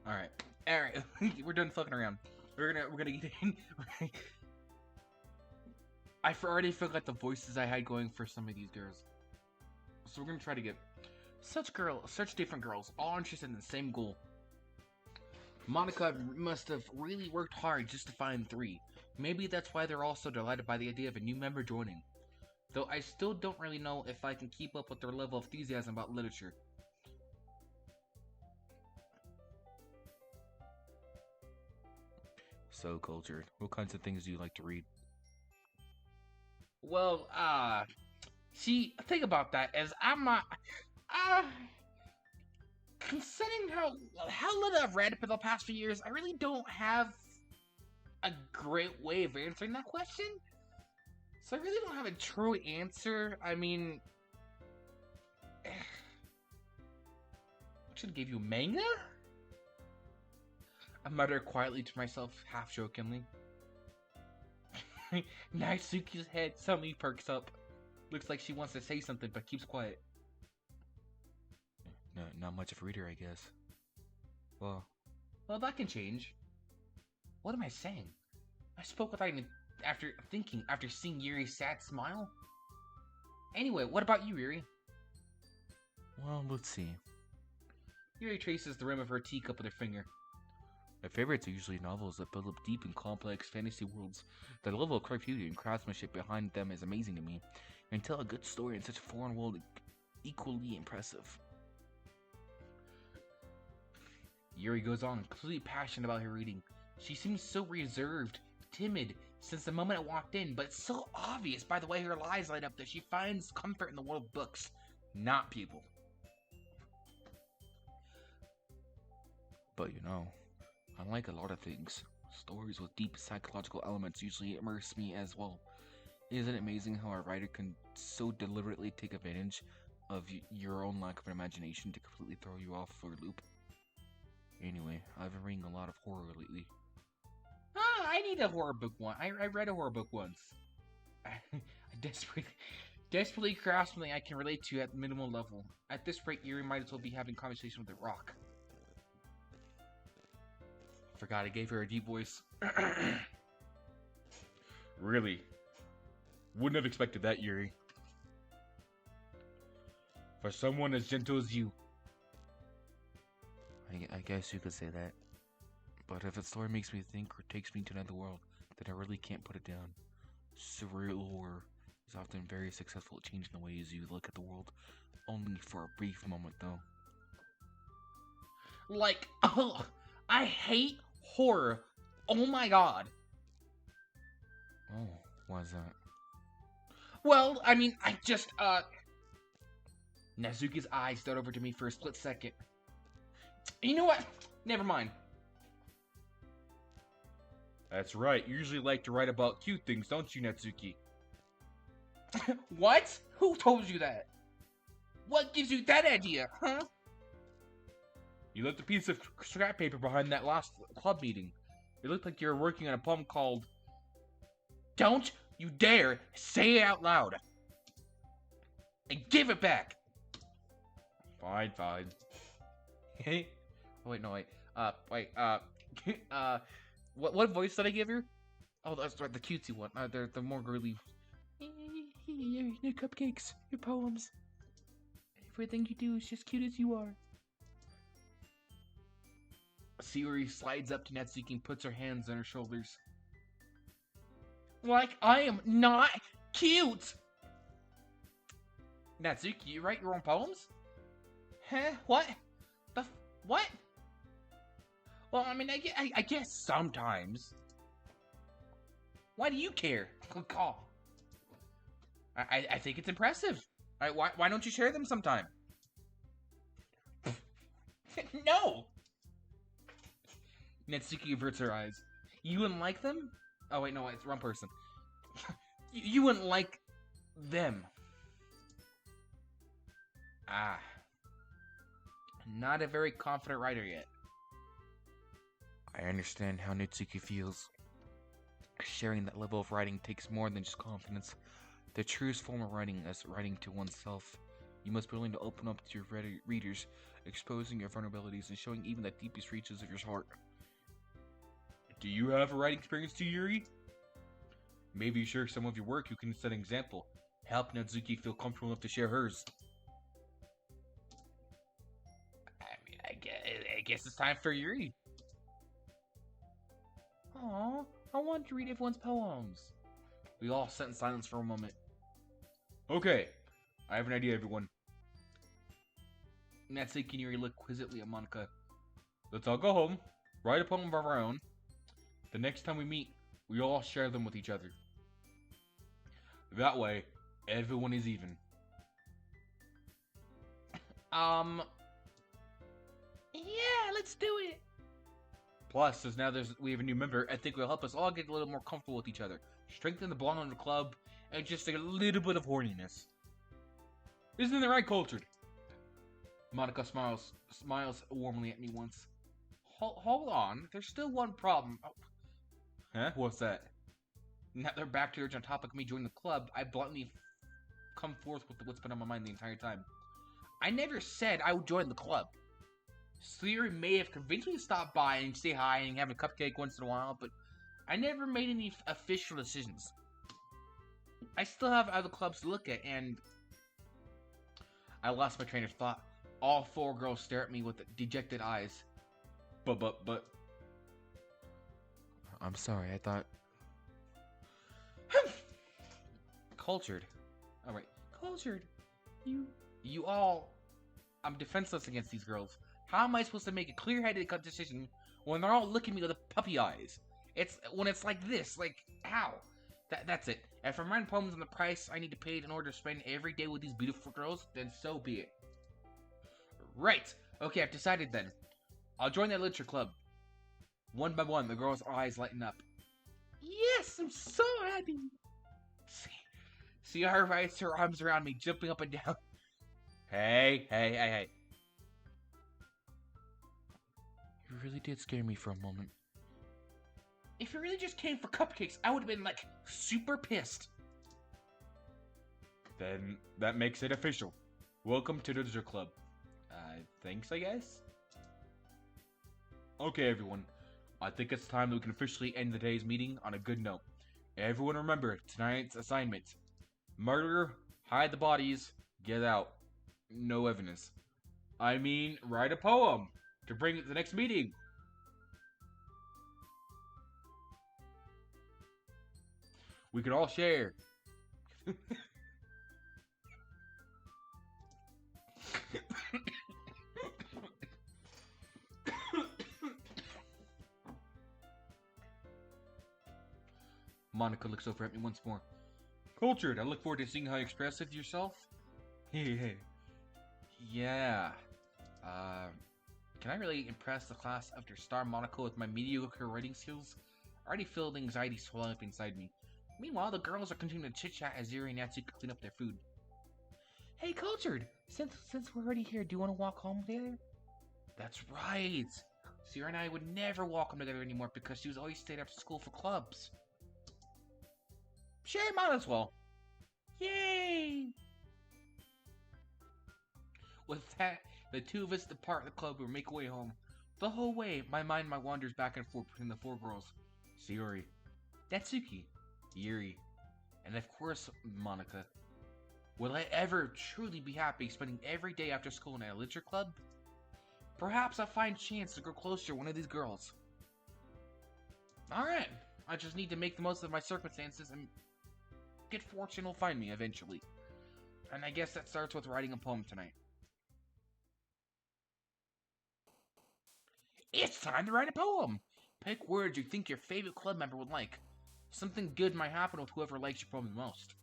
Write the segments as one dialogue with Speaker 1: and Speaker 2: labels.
Speaker 1: Alright. Alright. We're done fucking around. We're gonna get in. I already forgot the voices I had going for some of these girls. So we're gonna try to get such different girls, all interested in the same goal. Monica must have really worked hard just to find 3. Maybe that's why they're all so delighted by the idea of a new member joining. Though I still don't really know if I can keep up with their level of enthusiasm about literature.
Speaker 2: So cultured. What kinds of things do you like to read?
Speaker 1: Well, see, think about that as I'm not, considering how little I've read for the past few years, I really don't have a great way of answering that question. So I really don't have a true answer. I mean, I should give you manga? I mutter quietly to myself, half jokingly. Natsuki's head suddenly perks up. Looks like she wants to say something, but keeps quiet.
Speaker 2: No, not much of a reader, I guess. Well,
Speaker 1: that can change. What am I saying? I spoke without even after seeing Yuri's sad smile. Anyway, what about you, Yuri?
Speaker 2: well, let's see.
Speaker 1: Yuri traces the rim of her teacup with her finger.
Speaker 2: My favorites are usually novels that build up deep and complex fantasy worlds. The level of creativity and craftsmanship behind them is amazing to me, and tell a good story in such a foreign world equally impressive.
Speaker 1: Yuri goes on, completely passionate about her reading. She seems so reserved, timid, since the moment I walked in, but it's so obvious by the way her eyes light up that she finds comfort in the world of books, not people.
Speaker 2: But unlike a lot of things, stories with deep psychological elements usually immerse me as well. Isn't it amazing how a writer can so deliberately take advantage of your own lack of imagination to completely throw you off for a loop? Anyway, I've been reading a lot of horror lately.
Speaker 1: I need a horror book once. I read a horror book once. I desperately craft something I can relate to at the minimal level. At this rate, Yuri might as well be having a conversation with a rock. Forgot I gave her a deep voice.
Speaker 2: Really? Wouldn't have expected that, Yuri. For someone as gentle as you. I guess you could say that. But if a story makes me think or takes me to another world, then I really can't put it down. Surreal horror is often very successful at changing the ways you look at the world, only for a brief moment though.
Speaker 1: Like, ugh, I hate horror. Oh my god.
Speaker 2: Oh, why is that?
Speaker 1: Well, I mean, Natsuki's eyes stared over to me for a split second. You know what? Never mind.
Speaker 2: That's right, you usually like to write about cute things, don't you, Natsuki?
Speaker 1: What? Who told you that? What gives you that idea, huh?
Speaker 2: You left a piece of scrap paper behind that last club meeting. It looked like you were working on a poem called...
Speaker 1: Don't you dare say it out loud. And give it back.
Speaker 2: Fine.
Speaker 1: Hey. Oh, wait, no, wait. What voice did I give her? Oh, that's right, the cutesy one. The more girly. Your cupcakes, your poems. Everything you do is just cute as you are. Sayuri slides up to Natsuki and puts her hands on her shoulders. Like I am not cute! Natsuki, you write your own poems? Huh? What? What? Well, I mean, I guess sometimes. Why do you care? Call. I think it's impressive. Why don't you share them sometime? No! Natsuki averts her eyes. You wouldn't like them? Oh, wait, no, it's the wrong person. You wouldn't like them. Ah. Not a very confident writer yet.
Speaker 2: I understand how Natsuki feels. Sharing that level of writing takes more than just confidence. The truest form of writing is writing to oneself. You must be willing to open up to your readers, exposing your vulnerabilities and showing even the deepest reaches of your heart.
Speaker 1: Do you have a writing experience too, Yuri? Maybe you share some of your work, you can set an example. Help Natsuki feel comfortable enough to share hers. I guess it's time for Yuri.
Speaker 2: Aww, I want to read everyone's poems.
Speaker 1: We all sat in silence for a moment. Okay, I have an idea, everyone.
Speaker 2: Natsuki and Yuri look quizzically at Monica.
Speaker 1: Let's all go home, write a poem of our own. The next time we meet, we all share them with each other. That way, everyone is even.
Speaker 2: Yeah, let's do it.
Speaker 1: Plus, since now we have a new member, I think will help us all get a little more comfortable with each other, strengthen the bond in the club, and just a little bit of horniness. Isn't that right, Cultured?
Speaker 2: Monica smiles warmly at me once. Hold on, there's still one problem. Oh.
Speaker 1: Huh? What's that?
Speaker 2: Now they're back to the original topic of me joining the club. I bluntly come forth with what's been on my mind the entire time. I never said I would join the club. Siri may have convinced me to stop by and say hi and have a cupcake once in a while, but I never made any official decisions. I still have other clubs to look at, and I lost my train of thought. All four girls stare at me with dejected eyes.
Speaker 1: But...
Speaker 2: I'm sorry, I thought... Cultured. Alright, Cultured. You all... I'm defenseless against these girls. How am I supposed to make a clear-headed decision when they're all looking at me with puppy eyes? When it's like this, like, how? That's it. If I'm writing poems on the price I need to pay in order to spend every day with these beautiful girls, then so be it. Right. Okay, I've decided then. I'll join that literature club. One by one, the girl's eyes lighten up. Yes, I'm so happy. See how her writes her arms around me, jumping up and down.
Speaker 1: Hey.
Speaker 2: You really did scare me for a moment. If it really just came for cupcakes, I would have been, like, super pissed.
Speaker 1: Then that makes it official. Welcome to the literature club. Thanks, I guess? Okay, everyone. I think it's time that we can officially end the day's meeting on a good note. Everyone remember tonight's assignment. Murder, hide the bodies, get out. No evidence. I mean, write a poem to bring it to the next meeting. We can all share.
Speaker 2: Monica looks over at me once more.
Speaker 1: Cultured, I look forward to seeing how you express it yourself.
Speaker 2: Hey. Yeah. Can I really impress the class after Star Monaco with my mediocre writing skills? I already feel the anxiety swelling up inside me. Meanwhile, the girls are continuing to chit-chat as Yuri and Natsuki clean up their food. Hey, Cultured! Since we're already here, do you want to walk home together? That's right! Sierra and I would never walk home together anymore because she was always staying after school for clubs. Sure, might as well. Yay! With that, the two of us depart the club and make way home. The whole way, my mind wanders back and forth between the four girls. Sayori, Natsuki, Yuri, and of course, Monica. Will I ever truly be happy spending every day after school in a literature club? Perhaps I'll find a chance to grow closer to one of these girls. Alright, I just need to make the most of my circumstances and good fortune will find me eventually. And I guess that starts with writing a poem tonight. It's time to write a poem! Pick words you think your favorite club member would like. Something good might happen with whoever likes your poem the most.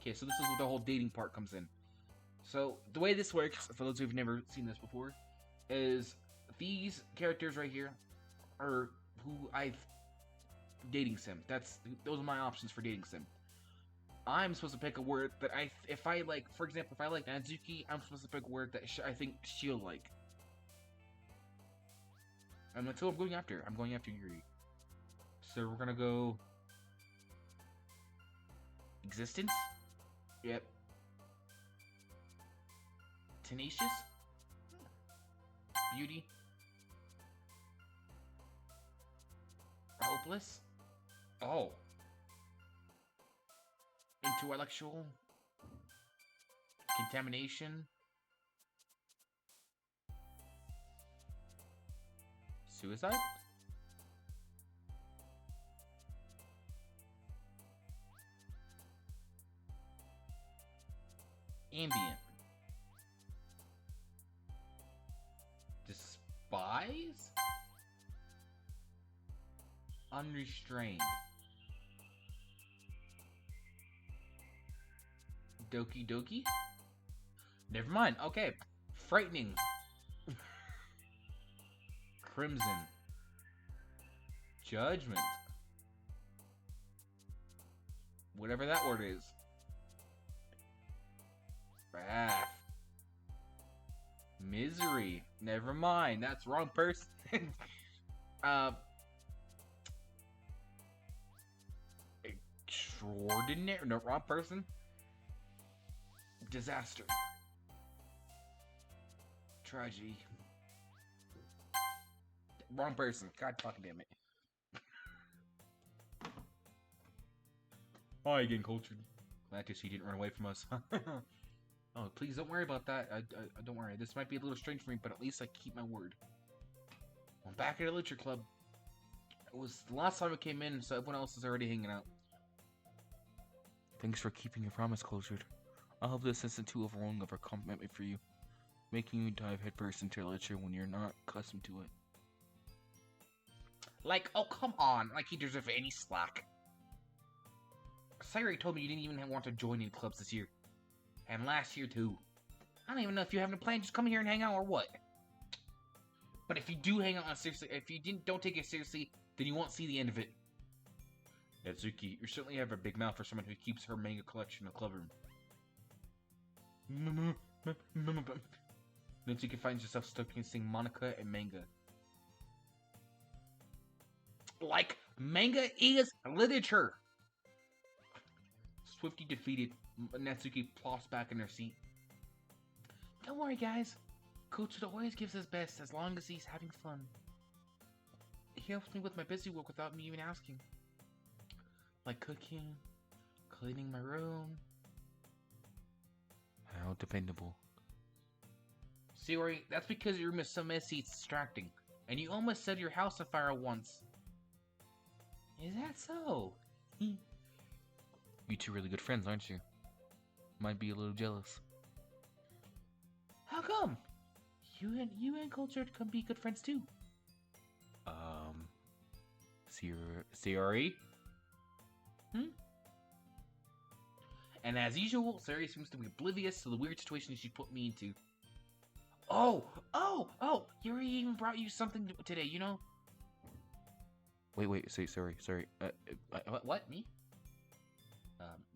Speaker 2: Okay, so this is where the whole dating part comes in. So, the way this works, for those who've never seen this before, is these characters right here are who I've dating sim. Those are my options for dating sim. I'm supposed to pick a word that if I like, for example, if I like Natsuki, I'm supposed to pick a word that I think she'll like. And that's who I'm going after. I'm going after Yuri. So we're gonna go... Existence? Yep.
Speaker 1: Tenacious? Beauty? Hopeless? Oh. Intellectual? Contamination? Suicide? Ambient? Despise? Unrestrained? Doki Doki? Never mind. Okay. Frightening. Crimson. Judgment. Whatever that word is. Wrath. Misery. Never mind. That's wrong person. Extraordinary. No, wrong person. Disaster. Tragedy. Wrong person. God fucking damn it. Hi again, cultured. Glad to see you didn't run away from us. Oh, please don't worry about that. I don't worry. This might be a little strange for me, but at least I keep my word. I'm back at the literature club. It was the last time I came in, so everyone else is already hanging out.
Speaker 2: Thanks for keeping your promise, Closered. I hope this isn't too overwhelming of a commitment for you, making you dive headfirst into literature when you're not accustomed to it.
Speaker 1: Like, oh, come on. Like he deserves any slack. Sayuri told me you didn't even want to join any clubs this year. And last year, too. I don't even know if you have a plan. Just come here and hang out or what. But if you do hang out seriously, if you don't take it seriously, then you won't see the end of it. Natsuki, you certainly have a big mouth for someone who keeps her manga collection in a club room. Natsuki finds herself stuck in seeing Monica and manga. Like, manga is literature! Swiftly defeated, Natsuki plops back in her seat. Don't worry, guys. Coach always gives his best as long as he's having fun. He helps me with my busy work without me even asking. Like cooking, cleaning my room.
Speaker 2: How dependable.
Speaker 1: Sayuri, that's because your room is so messy it's distracting. And you almost set your house on fire once. Is that so?
Speaker 2: You two really good friends, aren't you? Might be a little jealous.
Speaker 1: How come? You and Cultured can be good friends too. Sayuri? And as usual, Sayuri seems to be oblivious to the weird situation she put me into. Oh! Yuri even brought you something today, you know?
Speaker 2: Wait, sorry.
Speaker 1: What? Me?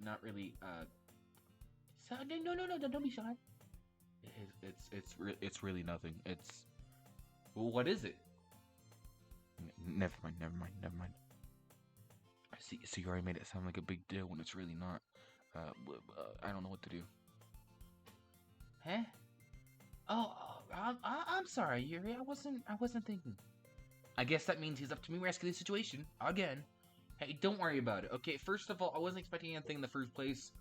Speaker 1: Not really, So, no, don't be shy.
Speaker 2: It's really nothing. It's...
Speaker 1: Well, what is it?
Speaker 2: Never mind. See, you already made it sound like a big deal when it's really not. I don't know what to do.
Speaker 1: Huh? Oh, I'm sorry, Yuri. I wasn't thinking. I guess that means he's up to me rescuing the situation again. Hey, don't worry about it. Okay, first of all, I wasn't expecting anything in the first place.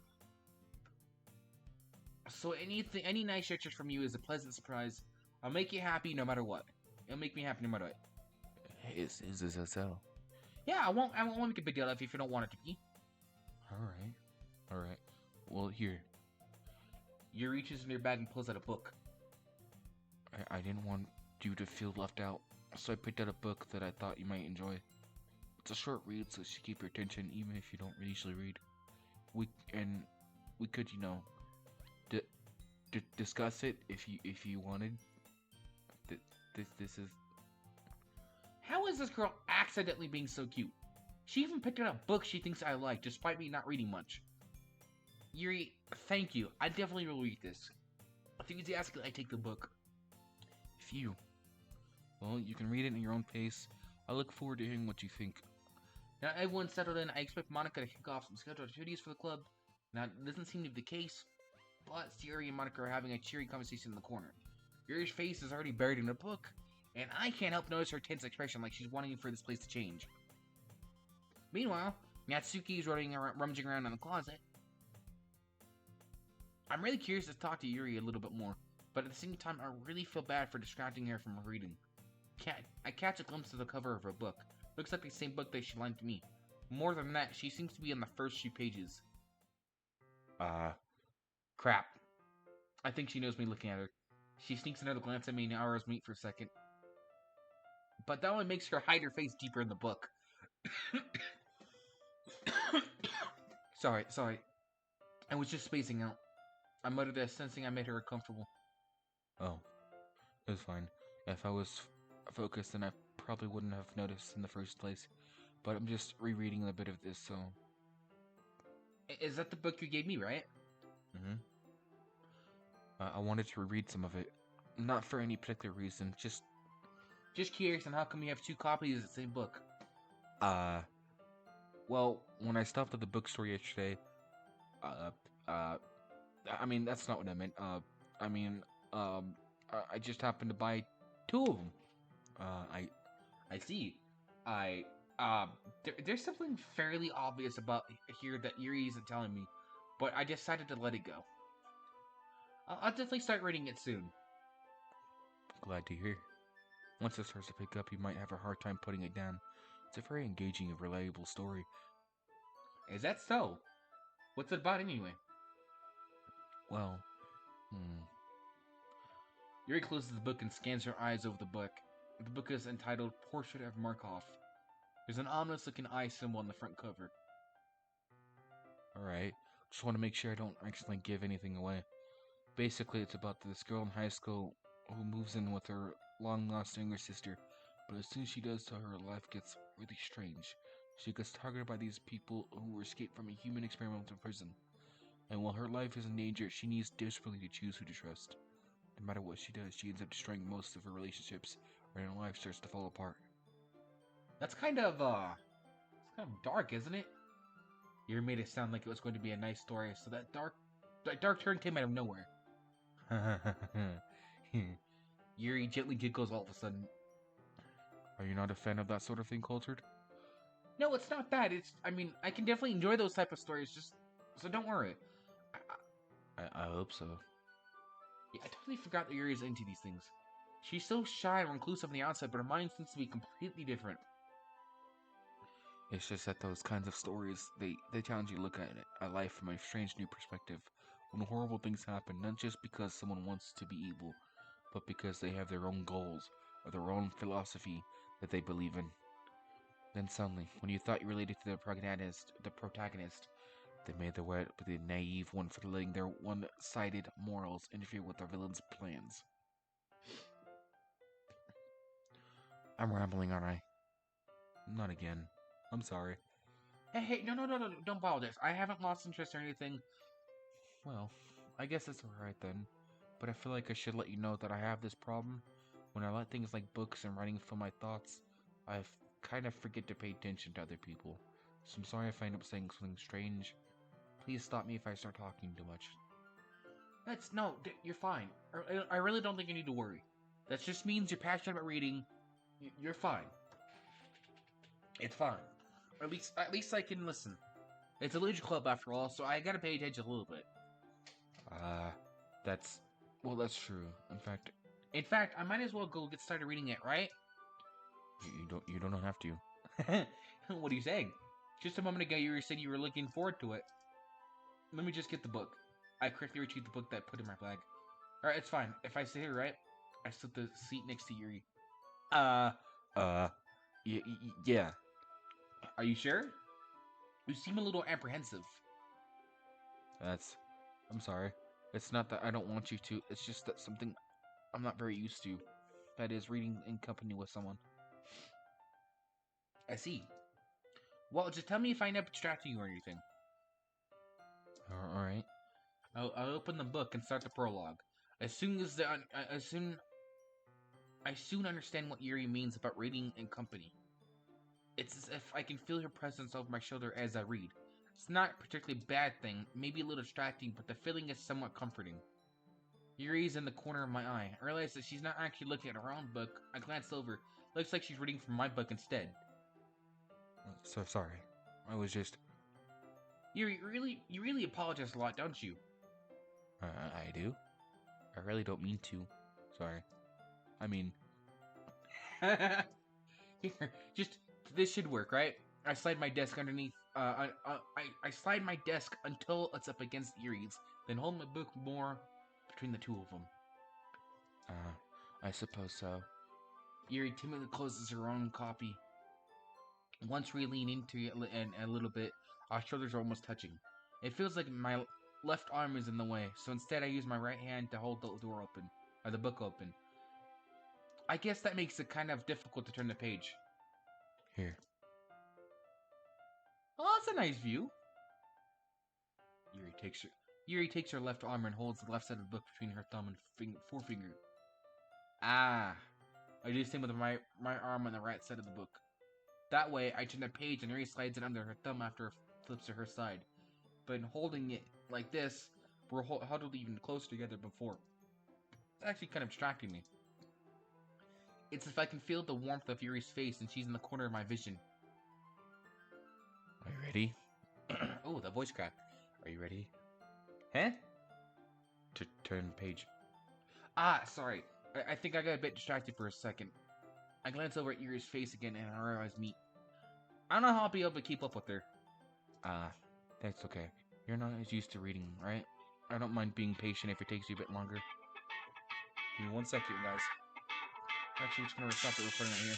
Speaker 1: So any nice gestures from you is a pleasant surprise. I'll make you happy no matter what. It'll make me happy no matter what.
Speaker 2: Is this a sell?
Speaker 1: Yeah, I won't make a big deal of it if you don't want it to be.
Speaker 2: Alright. Well, here.
Speaker 1: You reaches in your bag and pulls out a book.
Speaker 2: I didn't want you to feel left out, so I picked out a book that I thought you might enjoy. It's a short read, so it should keep your attention even if you don't usually read. We could, discuss it if you wanted. This is...
Speaker 1: How is this girl accidentally being so cute? She even picked out a book she thinks I like, despite me not reading much. Yuri, thank you. I definitely will read this. Enthusiastically, I take the book.
Speaker 2: Well, you can read it in your own pace. I look forward to hearing what you think.
Speaker 1: Now everyone's settled in. I expect Monica to kick off some scheduled activities for the club. Now, it doesn't seem to be the case. but Yuri and Monica are having a cheery conversation in the corner. Yuri's face is already buried in a book, and I can't help notice her tense expression like she's wanting for this place to change. Meanwhile, Natsuki is rummaging around in the closet. I'm really curious to talk to Yuri a little bit more, but at the same time, I really feel bad for distracting her from her reading. I catch a glimpse of the cover of her book. Looks like the same book that she lent to me. More than that, she seems to be on the first few pages. Crap. I think she knows me looking at her. She sneaks another glance at me and our eyes meet for a second. But that only makes her hide her face deeper in the book. Sorry. I was just spacing out. I muttered that, sensing I made her uncomfortable.
Speaker 2: Oh, it's fine. If I was focused, then I probably wouldn't have noticed in the first place. But I'm just rereading a bit of this, so...
Speaker 1: Is that the book you gave me, right?
Speaker 2: Mm-hmm. I wanted to reread some of it. Not for any particular reason, just
Speaker 1: curious on how come you have two copies of the same book.
Speaker 2: Well, when I stopped at the bookstore yesterday, I mean, that's not what I meant. I just happened to buy two of them.
Speaker 1: I see. There's something fairly obvious about here that Yuri isn't telling me, but I decided to let it go. I'll definitely start reading it soon.
Speaker 2: Glad to hear. Once it starts to pick up, you might have a hard time putting it down. It's a very engaging and relatable story.
Speaker 1: Is that so? What's it about anyway?
Speaker 2: Well,
Speaker 1: Yuri closes the book and scans her eyes over the book. The book is entitled Portrait of Markov. There's an ominous-looking eye symbol on the front cover.
Speaker 2: Alright. Just want to make sure I don't accidentally give anything away. Basically, it's about this girl in high school who moves in with her long-lost younger sister, but as soon as she does so, her life gets really strange. She gets targeted by these people who escaped from a human experimental prison. And while her life is in danger, she needs desperately to choose who to trust. No matter what she does, she ends up destroying most of her relationships, and her life starts to fall apart.
Speaker 1: That's kind of, it's kind of dark, isn't it? You made it sound like it was going to be a nice story, so that dark turn came out of nowhere. Yuri gently giggles all of a sudden.
Speaker 2: Are you not a fan of that sort of thing, Coulthard?
Speaker 1: No, it's not that. I can definitely enjoy those type of stories, so don't worry.
Speaker 2: I hope so.
Speaker 1: Yeah, I totally forgot that Yuri is into these things. She's so shy and reclusive on the outside, but her mind seems to be completely different.
Speaker 2: It's just that those kinds of stories, they challenge you to look at life from a strange new perspective. When horrible things happen, not just because someone wants to be evil, but because they have their own goals, or their own philosophy that they believe in. Then suddenly, when you thought you related to the protagonist, they made the naive one for letting their one-sided morals interfere with their villain's plans. I'm rambling, aren't I? Not again. I'm sorry.
Speaker 1: Hey, no, don't apologize. I haven't lost interest or anything.
Speaker 2: Well, I guess it's alright then. But I feel like I should let you know that I have this problem. When I let things like books and writing fill my thoughts, I kind of forget to pay attention to other people. So I'm sorry if I end up saying something strange. Please stop me if I start talking too much.
Speaker 1: You're fine. I really don't think you need to worry. That just means you're passionate about reading. You're fine. It's fine. At least I can listen. It's a literature club after all, so I gotta pay attention a little bit.
Speaker 2: That's true.
Speaker 1: In fact, I might as well go get started reading it, right?
Speaker 2: You don't have to.
Speaker 1: What are you saying? Just a moment ago, you said you were looking forward to it. Let me just get the book. I quickly retrieved the book that I put in my bag. Alright, it's fine. If I sit here, right? I sit the seat next to Yuri.
Speaker 2: Yeah.
Speaker 1: Are you sure? You seem a little apprehensive.
Speaker 2: I'm sorry. It's not that I don't want you to, it's just that something I'm not very used to. That is, reading in company with someone.
Speaker 1: I see. Well, just tell me if I end up distracting you or anything.
Speaker 2: Alright.
Speaker 1: I'll open the book and start the prologue. I soon understand what Yuri means about reading in company. It's as if I can feel her presence over my shoulder as I read. It's not a particularly bad thing, maybe a little distracting, but the feeling is somewhat comforting. Yuri's in the corner of my eye. I realize that she's not actually looking at her own book. I glance over. Looks like she's reading from my book instead.
Speaker 2: So sorry. I was just.
Speaker 1: Yuri, you really apologize a lot, don't you?
Speaker 2: I do? I really don't mean to. Sorry. I mean,
Speaker 1: Here, just this should work, right? I slide my desk underneath. I slide my desk until it's up against Yuri's, then hold my book more between the two of them.
Speaker 2: I suppose so.
Speaker 1: Yuri timidly closes her own copy. Once we lean into it a little bit, our shoulders are almost touching. It feels like my left arm is in the way, so instead I use my right hand to hold the door open, or the book open. I guess that makes it kind of difficult to turn the page.
Speaker 2: Here.
Speaker 1: Oh, that's a nice view. Yuri takes her left arm and holds the left side of the book between her thumb and forefinger. Ah, I do the same with my arm on the right side of the book. That way, I turn the page and Yuri slides it under her thumb after it flips to her side. But in holding it like this, we're huddled even closer together before. It's actually kind of distracting me. It's if I can feel the warmth of Yuri's face and she's in the corner of my vision.
Speaker 2: Are you ready?
Speaker 1: Oh, the voice crack.
Speaker 2: Are you ready?
Speaker 1: Huh?
Speaker 2: To turn the page.
Speaker 1: Ah, sorry. I think I got a bit distracted for a second. I glance over at Yuri's face again and our eyes meet. I don't know how I'll be able to keep up with her.
Speaker 2: That's okay. You're not as used to reading, right? I don't mind being patient if it takes you a bit longer.
Speaker 1: Give me 1 second, guys. Actually, we're just gonna stop the recording right here.